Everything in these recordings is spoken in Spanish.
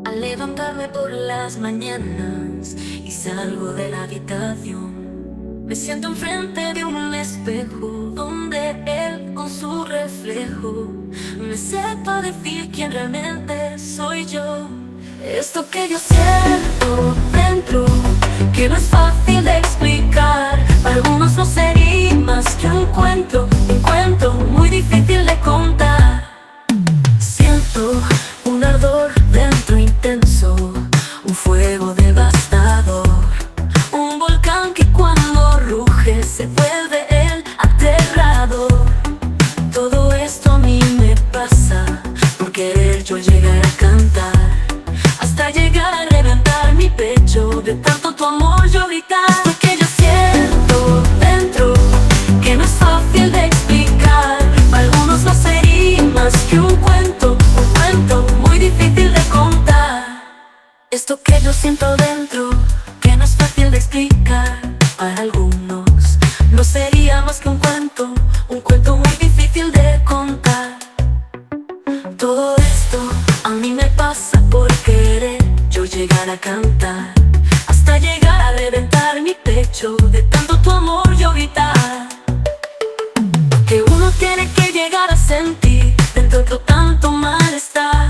Al levantarme por las mañanas y salgo de la habitación, me siento enfrente de un espejo donde él con su reflejo me sepa decir quién realmente soy yo. Esto que yo siento dentro, que no es fácil de explicar, para algunos no sería más que un cuento muy difícil de contar. Siento un ardor dentro intenso, un fuego devastador, un volcán que cuando ruge se vuelve el aterrador. Todo esto a mí me pasa por querer yo llegar a cantar, hasta llegar a reventar mi pecho de tanto tu amor yo gritar. Porque yo siento dentro que no es fácil de explicar, para algunos no sería más que un cuento muy difícil de contar. Esto que yo siento dentro, que no es fácil de explicar, para algunos no sería más que un cuento muy difícil de contar. Todo esto a mí me pasa por querer yo llegar a cantar, hasta llegar a reventar mi pecho de tanto tu amor yo gritar. Que uno tiene que llegar a sentir dentro de tanto malestar,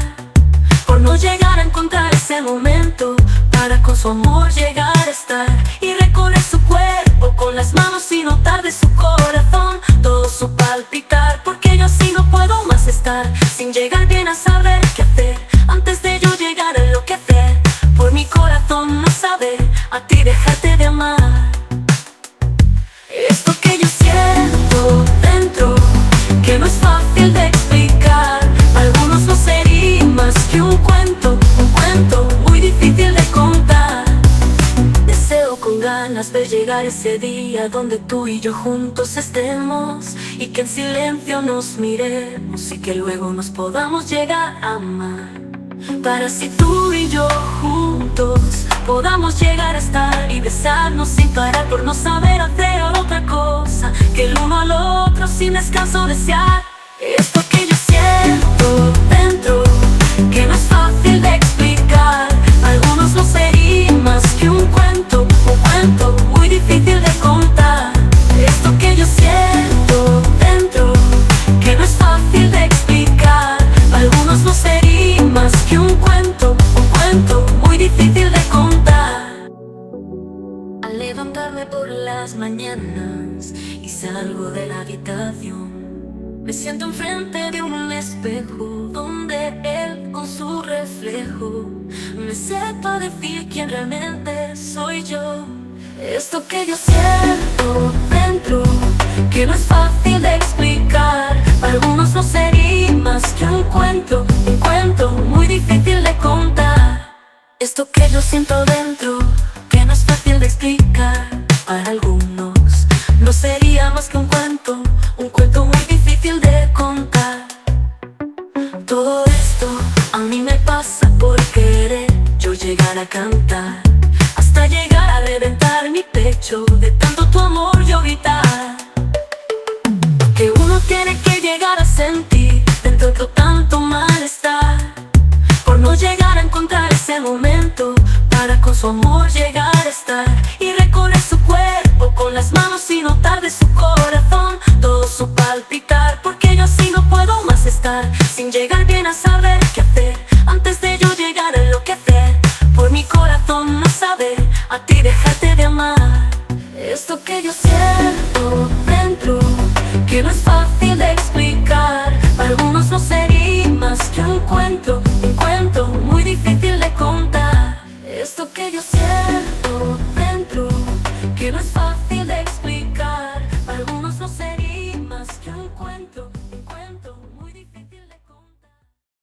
por no llegar a encontrar ese momento para con su amor llegar a estar, y recorrer su cuerpo con las manos y notar de su corazón todo su palpitar. Porque yo así no puedo más estar sin llegar bien a saber qué hacer, antes de yo llegar a enloquecer por mi corazón no saber a ti dejarte de amar. Esto que yo siento dentro, que no es fácil de explicar, para algunos no sería más que un cuento muy difícil de contar. Deseo con ganas ver llegar ese día donde tú y yo juntos estemos, y que en silencio nos miremos, y que luego nos podamos llegar a amar, para así tú y yo juntos podamos llegar a estar y besarnos sin parar, por no saber hacer otra cosa que el uno al otro sin descanso desear. Esto que yo siento dentro, que no es fácil de explicar, para algunos no sería más que un cuento muy difícil de contar. Esto que yo siento dentro, que no es fácil de explicar, para algunos no sería más que un cuento muy difícil de contar. Al levantarme por las mañanas y salgo de la habitación, me siento enfrente de un espejo donde él con su reflejo me sepa decir quién realmente soy yo. Esto que yo siento dentro, que no es fácil de explicar, para algunos no sería más que un cuento muy difícil de contar. Esto que yo siento dentro, que no es fácil de explicar, para algunos no sería más que un cuento muy difícil de contar. Todo esto a mí me pasa por querer yo llegar a cantar, hasta llegar a reventar mi pecho de tanto tu amor yo gritar. Que uno tiene que llegar a sentir dentro de tanto malestar, por no llegar a encontrar ese momento para con su amor llegar a estar, y recorrer su cuerpo con las manos y notar de su corazón todo su palpitar. Porque yo así no puedo más estar sin llegar bien a saber qué hacer, antes de yo llegar a enloquecer por mi corazón no saber a ti dejarte de amar. Esto que yo siento dentro, que no es fácil de explicar, para algunos no sería más que un cuento muy difícil de contar. Esto que yo siento dentro, que no es fácil